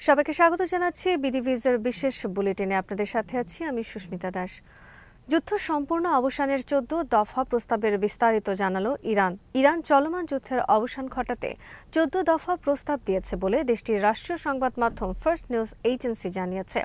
সবাইকে স্বাগত জানাচ্ছি বিডিভিজের বিশেষ বুলেটিনে। আপনাদের সাথে আছি আমি সুস্মিতা দাস। যুদ্ধ সম্পূর্ণ অবসানের 14 দফা প্রস্তাবের বিস্তারিত জানালো ইরান চলমান যুদ্ধের অবসান ঘটাতে 14 দফা প্রস্তাব দিয়েছে বলে দেশটির রাষ্ট্রীয় সংবাদ মাধ্যম ফার্স্ট নিউজ এজেন্সি জানিয়েছে।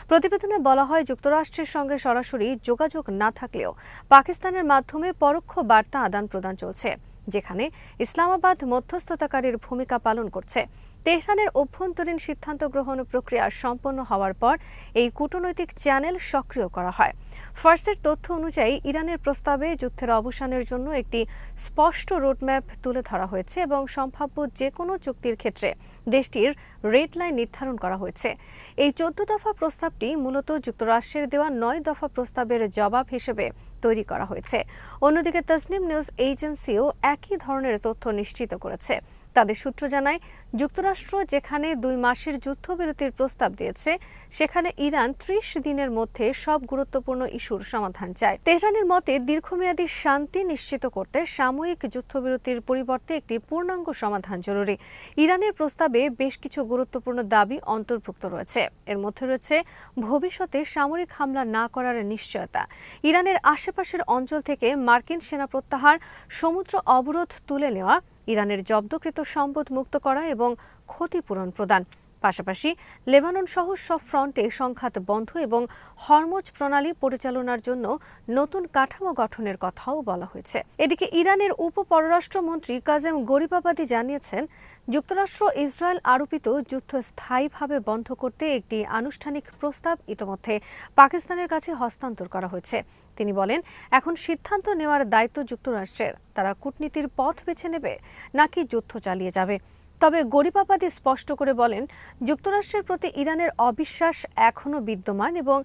প্রতিবেদনে বলা হয়, যুক্তরাষ্ট্রের সঙ্গে সরাসরি যোগাযোগ না থাকলেও পাকিস্তানের মাধ্যমে পরোক্ষ বার্তা আদান প্রদান চলছে, যেখানে ইসলামাবাদ মধ্যস্থতাকারীর ভূমিকা পালন করছে। তেহরানের অভ্যন্তরীণ সিদ্ধান্ত গ্রহণ প্রক্রিয়া সম্পন্ন হওয়ার পর এই কূটনৈতিক চ্যানেল সক্রিয় করা হয়। ফার্সের তথ্য অনুযায়ী ইরানের প্রস্তাবে যুদ্ধের অবসানের জন্য একটি স্পষ্ট রোডম্যাপ তুলে ধরা হয়েছে এবং সম্ভাব্য যে কোনো চুক্তির ক্ষেত্রে দেশটির রেড লাইন নির্ধারণ করা হয়েছে। এই 14 দফা প্রস্তাবটি মূলত যুক্তরাষ্ট্রের দেওয়া 9 দফা প্রস্তাবের জবাব হিসেবে তৈরি করা হয়েছে। অন্যদিকে তসনিম নিউজ এজেন্সিও একই ধরনের তথ্য নিশ্চিত করেছে। তাদের সূত্র জানায়, যুক্তরাষ্ট্র যেখানে 2 মাসের যুদ্ধবিরতির প্রস্তাব দিয়েছে, সেখানে ইরান 30 দিনের মধ্যে সব গুরুত্বপূর্ণ ইস্যুর সমাধান চায়। তেহরানের মতে, দীর্ঘমেয়াদী শান্তি নিশ্চিত করতে সাময়িক যুদ্ধবিরতির পরিবর্তে একটি পূর্ণাঙ্গ সমাধান জরুরি। ইরানের প্রস্তাবে বেশ কিছু গুরুত্বপূর্ণ দাবি অন্তর্ভুক্ত রয়েছে। এর মধ্যে রয়েছে ভবিষ্যতে সামরিক হামলা না করার নিশ্চয়তা, ইরানের আশেপাশের অঞ্চল থেকে মার্কিন সেনা প্রত্যাহার, সমুদ্র অবরোধ তুলে নেওয়া, ইরানের জব্দকৃত সম্পদ মুক্ত করা এবং ক্ষতিপূরণ প্রদান। পাশাপাশি লেবানন সহ সব ফ্রন্টে সংঘাত বন্ধ এবং হরমুজ প্রণালী পরিচালনার জন্য নতুন কাঠামো গঠনের কথাও বলা হয়েছে। এদিকে ইরানের উপপররাষ্ট্রমন্ত্রী কাজেম গরিবাবাদী জানিয়েছেন, যুক্তরাষ্ট্র ইসরায়েল আরোপিত যুদ্ধ স্থায়ীভাবে বন্ধ করতে একটি আনুষ্ঠানিক প্রস্তাব ইতোমধ্যে পাকিস্তানের কাছে হস্তান্তর করা হয়েছে। তিনি বলেন, এখন সিদ্ধান্ত নেওয়ার দায়িত্ব যুক্তরাষ্ট্রের। তারা কূটনীতির পথ বেছে নেবে নাকি যুদ্ধ চালিয়ে যাবে। তবে গরিবাবাদী স্পষ্ট করে বলেন, যুক্তরাষ্ট্রের প্রতি ইরানের অবিশ্বাস এখনও বিদ্যমান এবং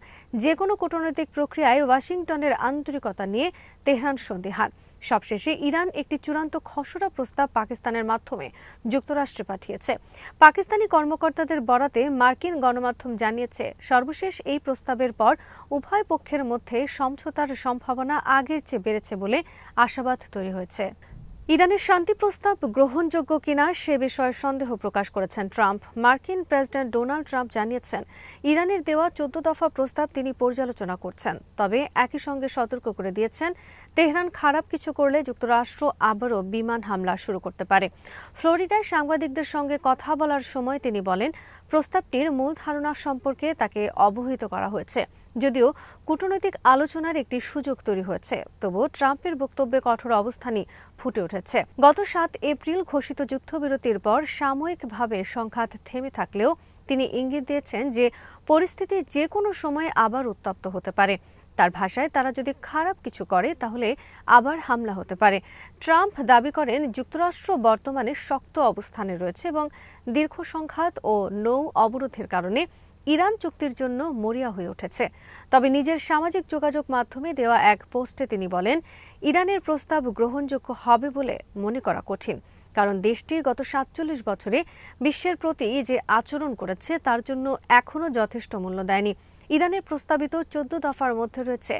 যে কোনো কূটনৈতিক প্রক্রিয়ায় ওয়াশিংটনের আন্তরিকতা নিয়ে তেহরান সন্দিহান। সবশেষে ইরান একটি চূড়ান্ত খসড়া প্রস্তাব পাকিস্তানের মাধ্যমে যুক্তরাষ্ট্রে পাঠিয়েছে। পাকিস্তানি কর্মকর্তাদের বরাতে মার্কিন গণমাধ্যম জানিয়েছে, সর্বশেষ এই প্রস্তাবের পর উভয় পক্ষের মধ্যে সমঝোতার সম্ভাবনা আগের চেয়ে বেড়েছে বলে আশাবাদ তৈরি হয়েছে। ইরানের শান্তি প্রস্তাব গ্রহণযোগ্য কিনা সে বিষয়ে সন্দেহ প্রকাশ করেছেন ট্রাম্প। মার্কিন প্রেসিডেন্ট ডোনাল্ড ট্রাম্প জানিয়েছেন, ইরানের দেওয়া 14 দফা প্রস্তাব তিনি পর্যালোচনা করছেন। তবে একই সঙ্গে সতর্ক করে দিয়েছেন, তেহরান খারাপ কিছু করলে যুক্তরাষ্ট্র আবারও বিমান হামলা শুরু করতে পারে। ফ্লোরিডায় সাংবাদিকদের সঙ্গে কথা বলার সময় তিনি বলেন, প্রস্তাবটির মূল ধারণা সম্পর্কে তাকে অবহিত করা হয়েছে। যদিও কূটনৈতিক আলোচনার একটি সুযোগ তৈরি হয়েছে, তবুও ট্রাম্পের বক্তব্যে কঠোর অবস্থানই ফুটে উঠেছে। গত 7 এপ্রিল ঘোষিত যুদ্ধবিরতির পর সাময়িকভাবে সংঘাত থেমে থাকলেও তিনি ইঙ্গিত দিয়েছেন যে পরিস্থিতি যে কোনো সময় আবার উত্তপ্ত হতে পারে। তার ভাষায়, তারা যদি খারাপ কিছু করে তাহলে আবার হামলা হতে পারে। ট্রাম্প দাবি করেন, যুক্তরাষ্ট্র বর্তমানে শক্ত অবস্থানে রয়েছে এবং দীর্ঘ সংঘাত ও নৌ অবরোধের কারণে ইরান চুক্তির জন্য মরিয়া হয়ে উঠেছে। তবে নিজের সামাজিক যোগাযোগ মাধ্যমে দেওয়া এক পোস্টে তিনি বলেন, ইরানের প্রস্তাব গ্রহণযোগ্য হবে বলে মনে করা কঠিন, কারণ দেশটি গত 47 বছরে বিশ্বের প্রতি যে আচরণ করেছে তার জন্য এখনও যথেষ্ট মূল্য দেয়নি। ইরানের প্রস্তাবিত 14 দফার মধ্যে রয়েছে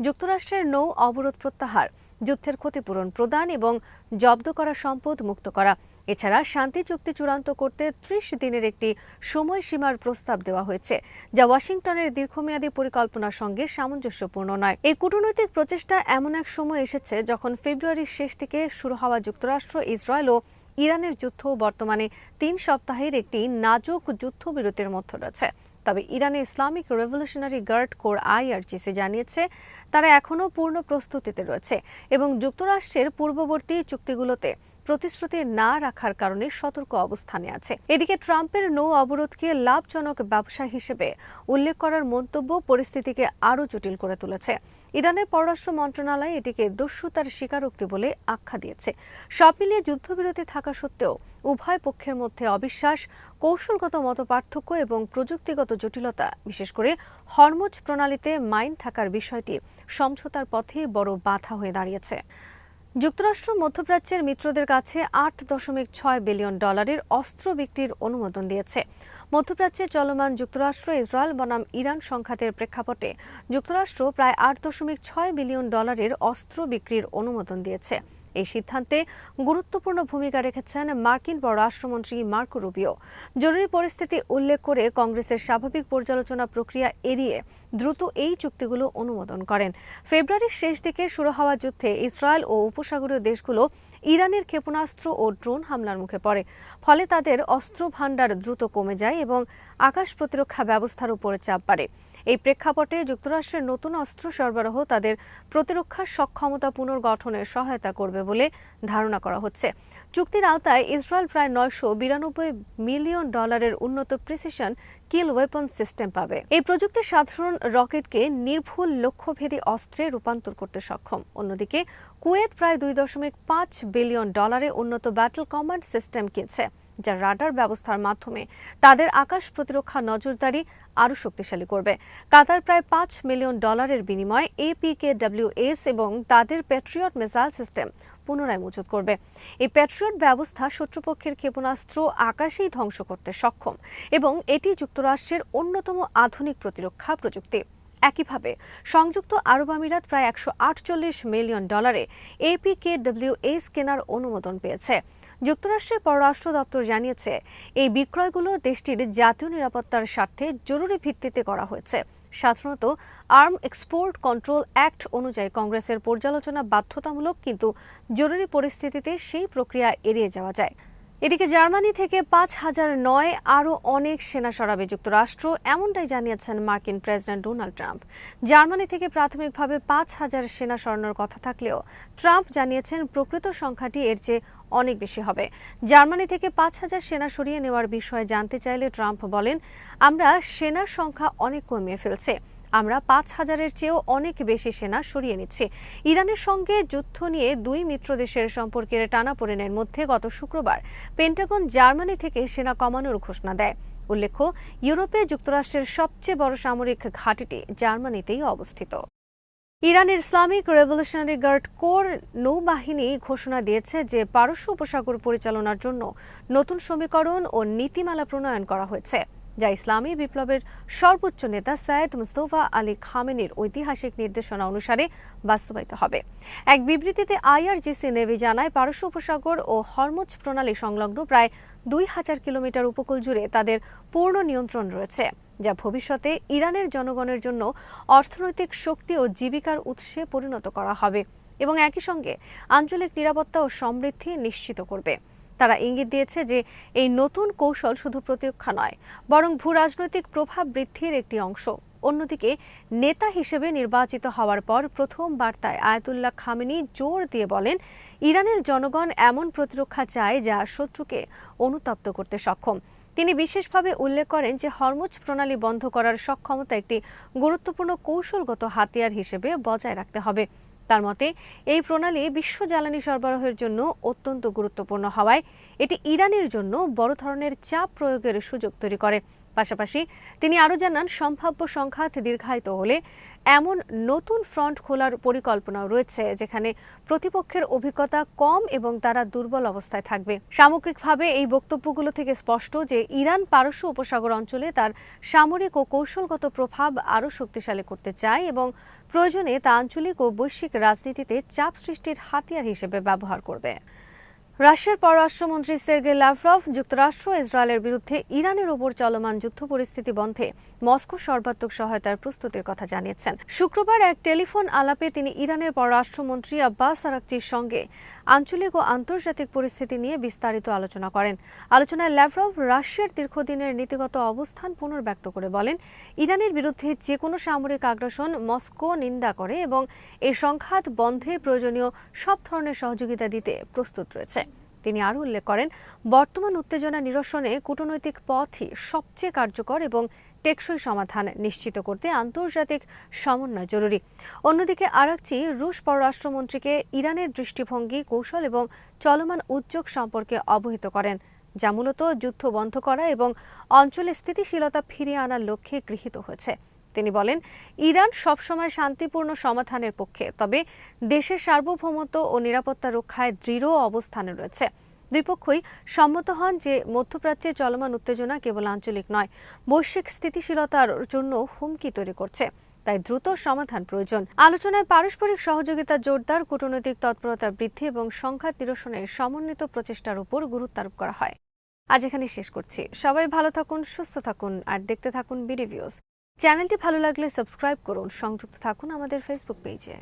যুক্তরাষ্ট্রের নৌ অবরোধ প্রত্যাহার, যুদ্ধের ক্ষতিপূরণ প্রদান এবং জব্দ করা সম্পদ মুক্ত করা। এছাড়া শান্তি চুক্তি চূড়ান্ত করতে 30 দিনের একটি সময়সীমার প্রস্তাব দেওয়া হয়েছে, যা ওয়াশিংটনের দীর্ঘমেয়াদী পরিকল্পনার সঙ্গে সামঞ্জস্যপূর্ণ নয়। এই কূটনৈতিক প্রচেষ্টা এমন এক সময় এসেছে যখন ফেব্রুয়ারির শেষ থেকে শুরু হওয়া যুক্তরাষ্ট্র, ইসরায়েল ও ইরানের যুদ্ধ বর্তমানে 3 সপ্তাহের একটি নাজুক যুদ্ধবিরতির মধ্যে রয়েছে। তবে ইরানের Islamic revolutionary guard corps IRGC জানিয়েছে, তারা এখনও পূর্ণ প্রস্তুতিতে রয়েছে এবং যুক্তরাষ্ট্রের পূর্ববর্তী চুক্তিগুলোতে প্রতিশ্রুতি না রাখার কারণে সতর্ক অবস্থানে আছে। এদিকে ট্রাম্পের নৌ অবরোধকে লাভজনক ব্যবসা হিসেবে উল্লেখ করার মন্তব্য পরিস্থিতিকে আরও জটিল করে তুলেছে। ইরানের পররাষ্ট্র মন্ত্রণালয় এটিকে দস্যুতার স্বীকারোক্তি বলে আখ্যা দিয়েছে। সব মিলিয়ে যুদ্ধবিরতি থাকা সত্ত্বেও উভয় পক্ষের মধ্যে অবিশ্বাস, কৌশলগত মতপার্থক্য এবং প্রযুক্তিগত জটিলতা, বিশেষ করে হরমুজ প্রণালীতে মাইন থাকার বিষয়টি সমঝোতার পথে বড় বাধা হয়ে দাঁড়িয়েছে। যুক্তরাষ্ট্র মধ্যপ্রাচ্যের মিত্রদের কাছে $8.6 বিলিয়ন অস্ত্র বিক্রির অনুমোদন দিয়েছে। মধ্যপ্রাচ্যে চলমান যুক্তরাষ্ট্র ইসরায়েল বনাম ইরান সংঘাতের প্রেক্ষাপটে যুক্তরাষ্ট্র প্রায় $8.6 বিলিয়ন অস্ত্র বিক্রির অনুমোদন দিয়েছে। এই সিদ্ধান্তে গুরুত্বপূর্ণ ভূমিকা রেখেছেন মার্কিন পররাষ্ট্রমন্ত্রী মার্কো রুবিও। জরুরি পরিস্থিতি উল্লেখ করে কংগ্রেসের স্বাভাবিক পর্যালোচনা প্রক্রিয়া এড়িয়ে দ্রুত এই চুক্তিগুলো অনুমোদন করেন। ফেব্রুয়ারির শেষ দিকে শুরু হওয়া যুদ্ধে ইসরায়েল ও উপসাগরীয় দেশগুলো ইরানের ক্ষেপণাস্ত্র ও ড্রোন হামলার মুখে পড়ে। ফলে তাদের অস্ত্র ভান্ডার দ্রুত কমে যায় এবং আকাশ প্রতিরক্ষা ব্যবস্থার উপরে চাপ বাড়ে। এই প্রেক্ষাপটে যুক্তরাষ্ট্রের নতুন অস্ত্র সরবরাহ তাদের প্রতিরক্ষা সক্ষমতা পুনর্গঠনে সহায়তা করবে বলে ধারণা করা হচ্ছে। চুক্তির আওতায় ইসরায়েল প্রায় $992 মিলিয়ন উন্নত প্রিসিশন কিল ওয়েপন সিস্টেম পাবে। এই প্রযুক্তি সাধারণ রকেটকে নির্ভুল লক্ষ্যভেদী অস্ত্রে রূপান্তর করতে সক্ষম। অন্যদিকে কুয়েত প্রায় $2.5 বিলিয়ন উন্নত ব্যাটল কমান্ড সিস্টেম কিনছে, যা রাডার ব্যবস্থার মাধ্যমে তাদের আকাশ প্রতিরক্ষা নজরদারি আরও শক্তিশালী করবে। কাতার প্রায় $5 মিলিয়ন বিনিময়ে APKWS এবং তাদের প্যাট্রিয়ট মিসাইল সিস্টেম পুনরায় মজুত করবে। এই প্যাট্রিয়ট ব্যবস্থা শত্রুপক্ষের ক্ষেপণাস্ত্র আকাশেই ধ্বংস করতে সক্ষম এবং এটি যুক্তরাষ্ট্রের অন্যতম আধুনিক প্রতিরক্ষা প্রযুক্তি। একইভাবে সংযুক্ত আরব আমিরাত প্রায় $148 মিলিয়ন APKWS কেনার অনুমোদন পেয়েছে। যুক্তরাষ্ট্রের পররাষ্ট্র দপ্তর জানিয়েছে, এই বিক্রয়গুলো দেশটির জাতীয় নিরাপত্তার স্বার্থে জরুরি ভিত্তিতে করা হয়েছে। সাধারণত আর্ম এক্সপোর্ট কন্ট্রোল অ্যাক্ট অনুযায়ী কংগ্রেসের পর্যালোচনা বাধ্যতামূলক, কিন্তু জরুরি পরিস্থিতিতে সেই প্রক্রিয়া এড়িয়ে যাওয়া যায়। এদিকে জার্মানি থেকে 5,009 আরও অনেক সেনা সরাবে যুক্তরাষ্ট্র, এমনটাই জানিয়েছেন মার্কিন প্রেসিডেন্ট ডোনাল্ড ট্রাম্প। জার্মানি থেকে প্রাথমিকভাবে 5,000 সেনা সরানোর কথা থাকলেও ট্রাম্প জানিয়েছেন প্রকৃত সংখ্যাটি এর চেয়ে অনেক বেশি হবে। জার্মানি থেকে 5,000 সেনা সরিয়ে নেওয়ার বিষয়ে জানতে চাইলে ট্রাম্প বলেন, আমরা সেনার সংখ্যা অনেক কমিয়ে ফেলছে। আমরা 5,000-এর চেয়েও অনেক বেশি সেনা সরিয়ে নিচ্ছি। ইরানের সঙ্গে যুদ্ধ নিয়ে দুই মিত্র দেশের সম্পর্কের টানাপোড়েনের মধ্যে গত শুক্রবার পেন্টাগন জার্মানি থেকে সেনা কমানোর ঘোষণা দেয়। উল্লেখ্য, ইউরোপে যুক্তরাষ্ট্রের সবচেয়ে বড় সামরিক ঘাঁটিটি জার্মানিতেই অবস্থিত। ইরানের ইসলামিক রেভলিউশনারি গার্ড কোর নৌবাহিনী ঘোষণা দিয়েছে যে পারস্য উপসাগর পরিচালনার জন্য নতুন সমীকরণ ও নীতিমালা প্রণয়ন করা হয়েছে, যা ইসলামী বিপ্লবের সর্বোচ্চ নেতা সৈয়দ মুস্তফা আলী খামেনির ঐতিহাসিক নির্দেশনা অনুসারে বাস্তবায়িত হবে। এক বিবৃতিতে আইআরজিসি নেভি জানায়, পারস্য উপসাগর ও হরমুজ প্রণালী সংলগ্ন প্রায় 2,000 কিলোমিটার উপকূল জুড়ে তাদের পূর্ণ নিয়ন্ত্রণ রয়েছে, যা ভবিষ্যতে ইরানের জনগণের জন্য অর্থনৈতিক শক্তি ও জীবিকার উৎসে পরিণত করা হবে এবং একই সঙ্গে আঞ্চলিক নিরাপত্তা ও সমৃদ্ধি নিশ্চিত করবে। তারা ইঙ্গিত দিয়েছে যে এই নতুন কৌশল শুধু প্রতিরক্ষা নয়, বরং ভূরাজনৈতিক প্রভাব বৃদ্ধির একটি অংশ। অন্যদিকে নেতা হিসেবে নির্বাচিত হওয়ার পর প্রথম বার্তায় আয়াতুল্লাহ খামেনি জোর দিয়ে বলেন, ইরানের জনগণ এমন প্রতিরক্ষা চায় যা শত্রুকে অনুতপ্ত করতে সক্ষম। তিনি বিশেষভাবে উল্লেখ করেন যে হরমুজ প্রণালী বন্ধ করার সক্ষমতা একটি গুরুত্বপূর্ণ কৌশলগত হাতিয়ার হিসেবে বজায় রাখতে হবে। তার মতে, এই প্রণালী বিশ্ব জ্বালানি সরবরাহের জন্য অত্যন্ত গুরুত্বপূর্ণ হওয়ায় এটি ইরানের জন্য বড় ধরনের চাপ প্রয়োগের সুযোগ তৈরি করে। পাশাপাশি তিনি আরও জানান, সম্ভাব্য সংঘাত দীর্ঘায়িত হলে এমন নতুন ফ্রন্ট খোলার পরিকল্পনাও রয়েছে যেখানে প্রতিপক্ষের অভিজ্ঞতা কম এবং তারা দুর্বল অবস্থায় থাকবে। সামগ্রিকভাবে এই বক্তব্যগুলো থেকে স্পষ্ট যে ইরান পারস্য উপসাগর অঞ্চলে তার সামরিক ও কৌশলগত প্রভাব আরও শক্তিশালী করতে চায় এবং প্রয়োজনে তা আঞ্চলিক ও বৈশ্বিক রাজনীতিতে চাপ সৃষ্টির হাতিয়ার হিসেবে ব্যবহার করবে। রাশিয়ার পররাষ্ট্রমন্ত্রী সের্গেই লাভরভ যুক্তরাষ্ট্র ইসরায়েলের বিরুদ্ধে ইরানের ওপর চলমান যুদ্ধ পরিস্থিতি বন্ধে মস্কো সর্বাত্মক সহায়তার প্রস্তুতির কথা জানিয়েছেন। শুক্রবার এক টেলিফোন আলাপে তিনি ইরানের পররাষ্ট্রমন্ত্রী আব্বাস আরাকচির সঙ্গে আঞ্চলিক ও আন্তর্জাতিক পরিস্থিতি নিয়ে বিস্তারিত আলোচনা করেন। আলোচনায় লাভরভ রাশিয়ার দীর্ঘদিনের নীতিগত অবস্থান পুনর্ব্যক্ত করে বলেন, ইরানের বিরুদ্ধে যে কোনো সামরিক আগ্রাসন মস্কো নিন্দা করে এবং এই সংঘাত বন্ধে প্রয়োজনীয় সব ধরনের সহযোগিতা দিতে প্রস্তুত রয়েছে। তিনি আরও উল্লেখ করেন, বর্তমান উত্তেজনা নিরসনে কূটনৈতিক পথই সবচেয়ে কার্যকর এবং টেকসই সমাধান নিশ্চিত করতে আন্তর্জাতিক সমন্বয় জরুরি। অন্যদিকে আরাকচি রুশ পররাষ্ট্রমন্ত্রীকে ইরানের দৃষ্টিভঙ্গি, কৌশল এবং চলমান উদ্যোগ সম্পর্কে অবহিত করেন, যা মূলত যুদ্ধ বন্ধ করা এবং অঞ্চলে স্থিতিশীলতা ফিরিয়ে আনার লক্ষ্যে গৃহীত হয়েছে। তিনি বলেন, ইরান সবসময় শান্তিপূর্ণ সমাধানের পক্ষে, তবে দেশের সার্বভৌমত্ব ও নিরাপত্তা রক্ষায় দৃঢ় অবস্থানে রয়েছে। দুই পক্ষই সম্মত হন যে মধ্যপ্রাচ্যে চলমান উত্তেজনা কেবল আঞ্চলিক নয়, বৈশ্বিক স্থিতিশীলতার জন্য হুমকি তৈরি করছে। তাই দ্রুত সমাধান প্রয়োজন। আলোচনায় পারস্পরিক সহযোগিতা জোরদার, কূটনৈতিক তৎপরতা বৃদ্ধি এবং সংঘাত নিরসনের সমন্বিত প্রচেষ্টার উপর গুরুত্ব আরোপ করা হয়। আজ এখানে শেষ করছি। সবাই ভালো থাকুন, সুস্থ থাকুন আর দেখতে থাকুন বিডি ভিউজ। চ্যানেলটি ভালো লাগলে সাবস্ক্রাইব করুন, সংযুক্ত থাকুন আমাদের ফেসবুক পেজে।